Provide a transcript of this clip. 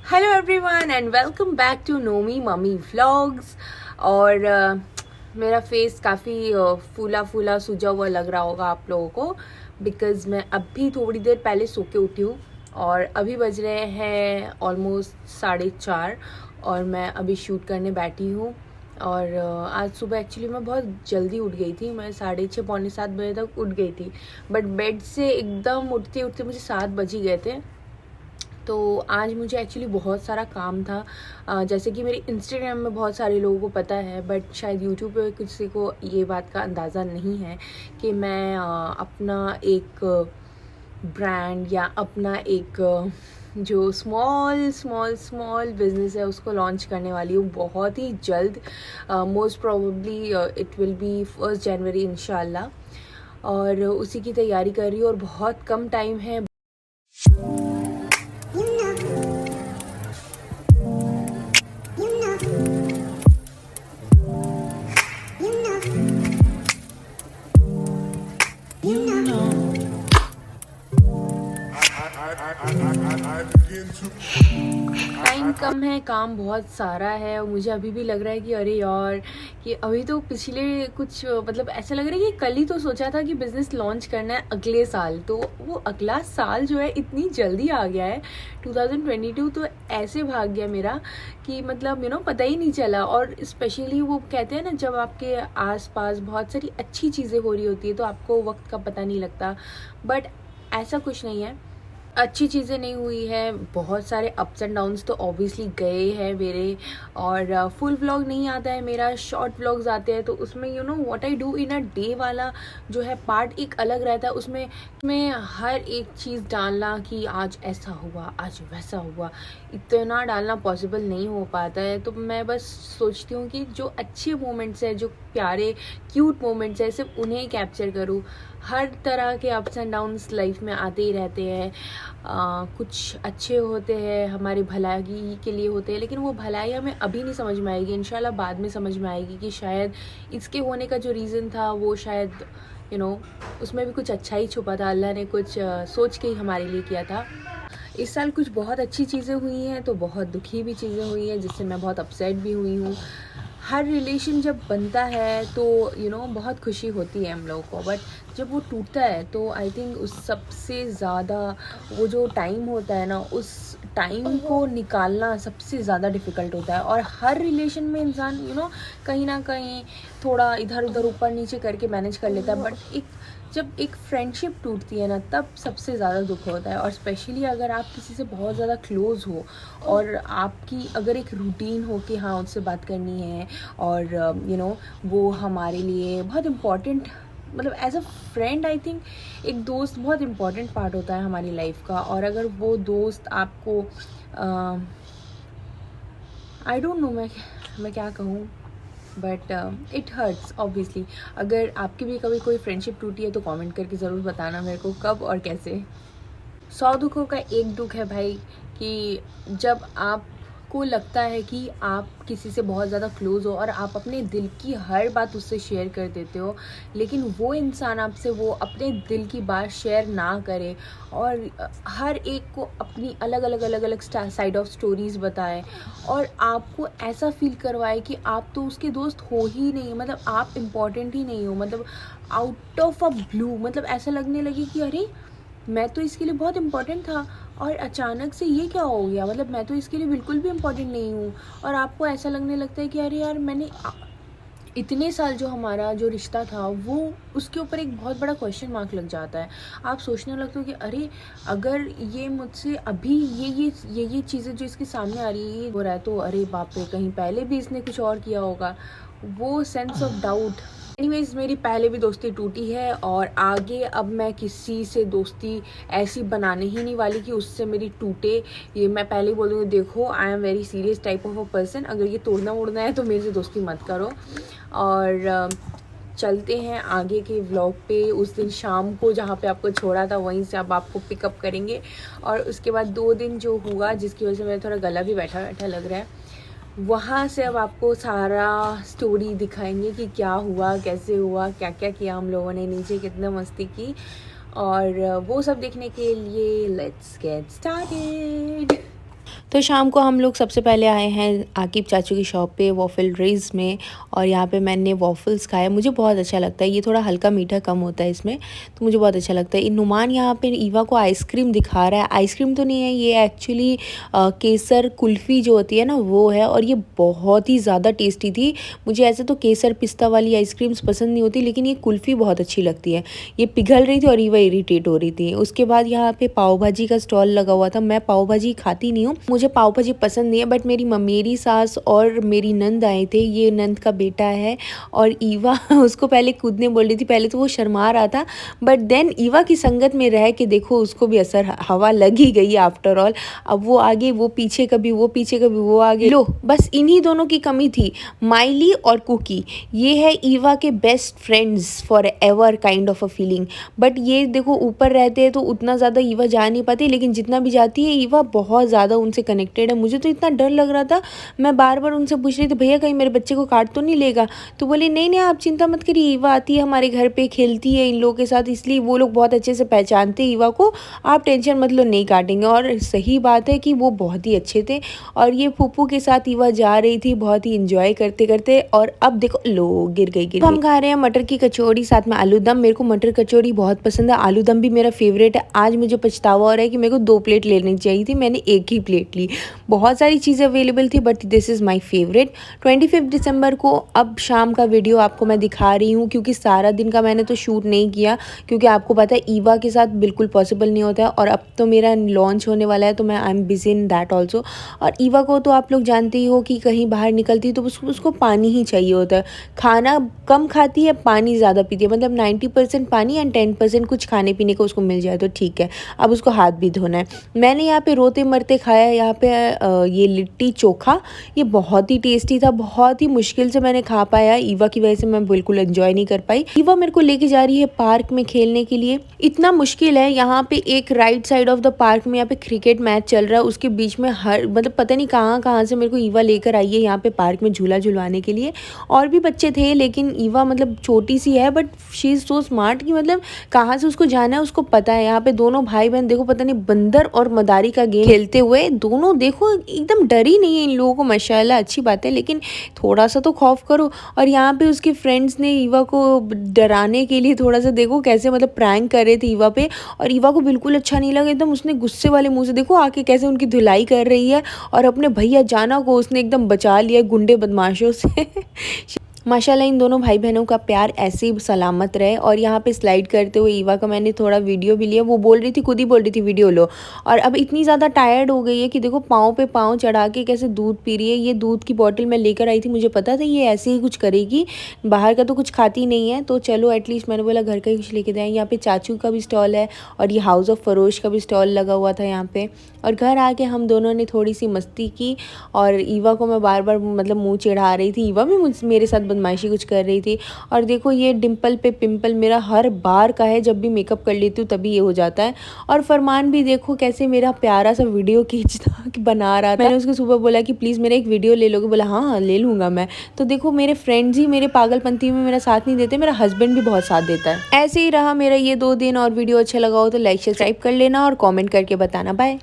Hello everyone and welcome back to Nomi mummy vlogs. और मेरा face काफ़ी फूला फूला सूजा हुआ लग रहा होगा आप लोगों को, बिकॉज़ मैं अभी थोड़ी देर पहले सो के उठी हूँ और अभी बज रहे हैं ऑलमोस्ट 4:30 और मैं अभी शूट करने बैठी हूँ। और आज सुबह एक्चुअली मैं बहुत जल्दी उठ गई थी, मैं 6:30 पौने 7 बजे तक उठ गई थी, बट बेड से एकदम उठते उठते मुझे 7 बज ही गए थे। तो आज मुझे एक्चुअली बहुत सारा काम था, जैसे कि मेरे इंस्टाग्राम में बहुत सारे लोगों को पता है, बट शायद यूट्यूब पे किसी को ये बात का अंदाज़ा नहीं है कि मैं अपना एक ब्रांड या अपना एक जो स्मॉल स्मॉल स्मॉल बिजनेस है उसको लॉन्च करने वाली हूँ बहुत ही जल्द। Most probably it will be 1 जनवरी इंशाल्लाह, और उसी की तैयारी कर रही हूँ और बहुत कम टाइम है। टाइम कम है, काम बहुत सारा है और मुझे अभी भी लग रहा है कि अरे यार, कि अभी तो पिछले कुछ मतलब ऐसा लग रहा है कि कल ही तो सोचा था कि बिज़नेस लॉन्च करना है अगले साल, तो वो अगला साल जो है इतनी जल्दी आ गया है। 2022 तो ऐसे भाग गया मेरा कि मतलब पता ही नहीं चला। और स्पेशली वो कहते हैं ना, जब आपके आसपास बहुत सारी अच्छी चीज़ें हो रही होती है तो आपको वक्त का पता नहीं लगता, बट ऐसा कुछ नहीं है। अच्छी चीज़ें नहीं हुई है, बहुत सारे अप्स एंड डाउन्स तो ऑब्वियसली गए हैं मेरे। और फुल व्लॉग नहीं आता है मेरा, शॉर्ट व्लॉग्स आते हैं, तो उसमें what I do in a day वाला जो है पार्ट एक अलग रहता है। उसमें हर एक चीज़ डालना कि आज ऐसा हुआ आज वैसा हुआ, इतना डालना पॉसिबल नहीं हो पाता है। तो मैं बस सोचती हूँ कि जो अच्छे मोमेंट्स हैं, जो प्यारे क्यूट मोमेंट्स हैं, सिर्फ उन्हें ही कैप्चर करूँ। हर तरह के अप्स एंड डाउन्स लाइफ में आते ही रहते हैं। कुछ अच्छे होते हैं, हमारी भलाई के लिए होते हैं, लेकिन वो भलाई हमें अभी नहीं समझ में आएगी, इंशाल्लाह बाद में समझ में आएगी कि शायद इसके होने का जो रीज़न था वो शायद उसमें भी कुछ अच्छा ही छुपा था, अल्लाह ने कुछ सोच के ही हमारे लिए किया था। इस साल कुछ बहुत अच्छी चीज़ें हुई हैं तो बहुत दुखी भी चीज़ें हुई हैं जिससे मैं बहुत अपसेट भी हुई हूँ। हर रिलेशन जब बनता है तो बहुत खुशी होती है हम लोगों को, बट जब वो टूटता है तो आई थिंक उस सबसे ज़्यादा वो जो टाइम होता है ना, उस टाइम को निकालना सबसे ज़्यादा डिफ़िकल्ट होता है। और हर रिलेशन में इंसान कहीं ना कहीं थोड़ा इधर उधर ऊपर नीचे करके मैनेज कर लेता है, बट जब एक फ्रेंडशिप टूटती है ना, तब सबसे ज़्यादा दुख होता है। और स्पेशली अगर आप किसी से बहुत ज़्यादा क्लोज़ हो और आपकी अगर एक रूटीन हो कि हाँ उससे बात करनी है, और वो हमारे लिए बहुत इम्पॉर्टेंट, मतलब as a friend I think एक दोस्त बहुत इम्पॉर्टेंट पार्ट होता है हमारी लाइफ का। और अगर वो दोस्त आपको आई डोंट नो मैं क्या कहूँ, बट इट हर्ट्स ऑब्वियसली। अगर आपकी भी कभी कोई फ्रेंडशिप टूटी है तो कमेंट करके ज़रूर बताना मेरे को कब और कैसे। 100 दुखों का एक दुख है भाई, कि जब आपको लगता है कि आप किसी से बहुत ज़्यादा क्लोज़ हो और आप अपने दिल की हर बात उससे शेयर कर देते हो, लेकिन वो इंसान आपसे वो अपने दिल की बात शेयर ना करे और हर एक को अपनी अलग अलग अलग अलग साइड ऑफ स्टोरीज़ बताए और आपको ऐसा फील करवाए कि आप तो उसके दोस्त हो ही नहीं, मतलब आप इम्पॉर्टेंट ही नहीं हो, मतलब आउट ऑफ अ ब्लू, मतलब ऐसा लगने लगे कि अरे मैं तो इसके लिए बहुत इम्पोर्टेंट था और अचानक से ये क्या हो गया, मतलब मैं तो इसके लिए बिल्कुल भी इम्पोर्टेंट नहीं हूँ। और आपको ऐसा लगने लगता है कि अरे यार, मैंने इतने साल जो हमारा जो रिश्ता था वो उसके ऊपर एक बहुत बड़ा क्वेश्चन मार्क लग जाता है। आप सोचने लगते हो कि अरे अगर ये मुझसे अभी ये चीज़ें जो इसके सामने आ रही है हो रहा है, तो अरे बाप रे, कहीं पहले भी इसने कुछ और किया होगा। वो सेंस ऑफ डाउट। एनीवेज, मेरी पहले भी दोस्ती टूटी है और आगे अब मैं किसी से दोस्ती ऐसी बनाने ही नहीं वाली कि उससे मेरी टूटे। ये मैं पहले ही बोल दूँगी, देखो I am very serious type of a person, अगर ये तोड़ना वोड़ना है तो मेरे से दोस्ती मत करो। और चलते हैं आगे के व्लॉग पे। उस दिन शाम को जहाँ पे आपको छोड़ा था वहीं से अब आपको पिकअप करेंगे, और उसके बाद 2 दिन जो हुआ जिसकी वजह से मेरा थोड़ा गला भी बैठा बैठा लग रहा है, वहाँ से अब आपको सारा स्टोरी दिखाएंगे कि क्या हुआ, कैसे हुआ, क्या क्या किया हम लोगों ने, नीचे कितना मस्ती की, और वो सब देखने के लिए लेट्स गेट स्टार्टेड। तो शाम को हम लोग सबसे पहले आए हैं आकिब चाचू की शॉप पे वॉफल रेज में, और यहाँ पे मैंने वॉफल्स खाया, मुझे बहुत अच्छा लगता है। ये थोड़ा हल्का मीठा कम होता है इसमें, तो मुझे बहुत अच्छा लगता है। नुमान यहाँ पे ईवा को आइसक्रीम दिखा रहा है। आइसक्रीम तो नहीं है ये, एक्चुअली केसर कुल्फ़ी जो होती है ना वो है, और ये बहुत ही ज़्यादा टेस्टी थी। मुझे ऐसे तो केसर पिस्ता वाली आइसक्रीम्स पसंद नहीं होती, लेकिन ये कुल्फ़ी बहुत अच्छी लगती है। ये पिघल रही थी और ईवा इरीटेट हो रही थी। उसके बाद यहाँ पे पाव भाजी का स्टॉल लगा हुआ था। मैं पाव भाजी खाती नहीं हूँ, मुझे पाव भाजी पसंद नहीं है, बट मेरी सास और मेरी नंद आए थे। ये नंद का बेटा है, और ईवा उसको पहले कूदने बोल रही थी। पहले तो वो शर्मा रहा था, बट देन ईवा की संगत में रह के देखो उसको भी असर हवा लग ही गई आफ्टर ऑल। अब वो आगे वो पीछे, कभी वो पीछे कभी वो आगे। लो बस इन्हीं दोनों की कमी थी, माइली और कुकी। ये है ईवा के best friends for ever kind of a feeling. But ये देखो ऊपर रहते हैं तो उतना ज़्यादा ईवा जा नहीं पाती, लेकिन जितना भी जाती है ईवा बहुत ज़्यादा उनसे कनेक्टेड है। मुझे तो इतना डर लग रहा था, मैं बार बार उनसे पूछ रही थी भैया कहीं मेरे बच्चे को काट तो नहीं लेगा। तो बोले नहीं नहीं आप चिंता मत करिए, ईवा आती है हमारे घर पे, खेलती है इन लोगों के साथ, इसलिए वो लोग बहुत अच्छे से पहचानते हैं ईवा को, आप टेंशन मत लो नहीं काटेंगे। और सही बात है कि वो बहुत ही अच्छे थे। और ये फूफू के साथ ईवा जा रही थी बहुत ही इंजॉय करते करते। और अब देखो लो गिर गई। हम खा रहे हैं मटर की कचौड़ी साथ में आलू दम। मेरे को मटर कचौड़ी बहुत पसंद है, आलू दम भी मेरा फेवरेट है। आज मुझे पछतावा हो रहा है कि मेरे को 2 प्लेट लेनी चाहिए थी, मैंने एक ही प्लेट ली। बहुत सारी चीज़ें अवेलेबल थी, but this is my favourite. 25 दिसंबर को अब शाम का वीडियो आपको मैं दिखा रही हूँ, क्योंकि सारा दिन का मैंने तो शूट नहीं किया, क्योंकि आपको पता है ईवा के साथ बिल्कुल पॉसिबल नहीं होता है। और अब तो मेरा लॉन्च होने वाला है, तो मैं I am busy in that also. और ईवा को तो आप लोग जानते ही हो कि कहीं बाहर निकलती तो उसको पानी ही चाहिए होता है। खाना कम खाती है, पानी ज़्यादा पीती है, मतलब 90% पानी एंड 10% कुछ खाने पीने को उसको मिल जाए तो ठीक है। अब उसको हाथ भी धोना है। मैंने यहाँ पे रोते मरते खाया यहाँ पे ये लिट्टी चोखा, ये बहुत ही टेस्टी था। बहुत ही मुश्किल से मैंने खा पाया, ईवा की वजह से मैं बिल्कुल एंजॉय नहीं कर पाई। ईवा मेरे को लेके जा रही है पार्क में खेलने के लिए। इतना मुश्किल है, यहाँ पे एक right side of the park में यहाँ पे क्रिकेट मैच चल रहा है, उसके बीच में हर मतलब पता नहीं कहाँ कहाँ से मेरे को ईवा लेकर आई है यहाँ पे पार्क में झूला झुलवाने के लिए। और भी बच्चे थे, लेकिन ईवा मतलब छोटी सी है, but she is so smart कि मतलब कहाँ से उसको जाना है उसको पता है। यहाँ पे दोनों भाई बहन देखो पता नहीं बंदर और मदारी का गेम खेलते हुए, दोनों देखो एकदम डरी नहीं है इन लोगों को, माशाल्लाह अच्छी बात है, लेकिन थोड़ा सा तो खौफ करो। और यहाँ पे उसके फ्रेंड्स ने ईवा को डराने के लिए थोड़ा सा देखो कैसे मतलब प्रैंक कर रहे थे ईवा पे, और ईवा को बिल्कुल अच्छा नहीं लगा। एकदम उसने गुस्से वाले मुंह से देखो आके कैसे उनकी धुलाई कर रही है, और अपने भैया जाना को उसने एकदम बचा लिया गुंडे बदमाशों से। माशाल्लाह इन दोनों भाई बहनों का प्यार ऐसे ही सलामत रहे। और यहाँ पे स्लाइड करते हुए ईवा का मैंने थोड़ा वीडियो भी लिया, वो बोल रही थी, खुद ही बोल रही थी वीडियो लो। और अब इतनी ज़्यादा टायर्ड हो गई है कि देखो पाँव पे पाँव चढ़ा के कैसे दूध पी रही है। ये दूध की बॉटल मैं लेकर आई थी, मुझे पता था ये ऐसे ही कुछ करेगी, बाहर का तो कुछ खाती नहीं है, तो चलो एटलीस्ट मैंने बोला घर का ही कुछ लेके जाएँ। यहाँ पे चाचू का भी स्टॉल है, और ये हाउस ऑफ फरोश का भी स्टॉल लगा हुआ था यहाँ पे। और घर आके हम दोनों ने थोड़ी सी मस्ती की, और ईवा को मैं बार बार मतलब मुँह चिढ़ा रही थी, ईवा भी मेरे साथ बदमाशी कुछ कर रही थी। और देखो ये डिम्पल पे पिंपल मेरा हर बार का है, जब भी मेकअप कर लेती हूँ तभी ये हो जाता है। और फरमान भी देखो कैसे मेरा प्यारा सा वीडियो खींचता बना रहा था। मैंने उसको सुबह बोला कि प्लीज़ मेरा एक वीडियो ले लोगे, बोला हाँ हाँ ले लूँगा मैं। तो देखो मेरे फ्रेंड्स ही मेरे पागलपंती में मेरा साथ नहीं देते, मेरा हस्बैंड भी बहुत साथ देता है। ऐसे ही रहा मेरा ये 2 दिन। और वीडियो अच्छा लगा हो तो लाइक सब्सक्राइब कर लेना और कॉमेंट करके बताना। बाय।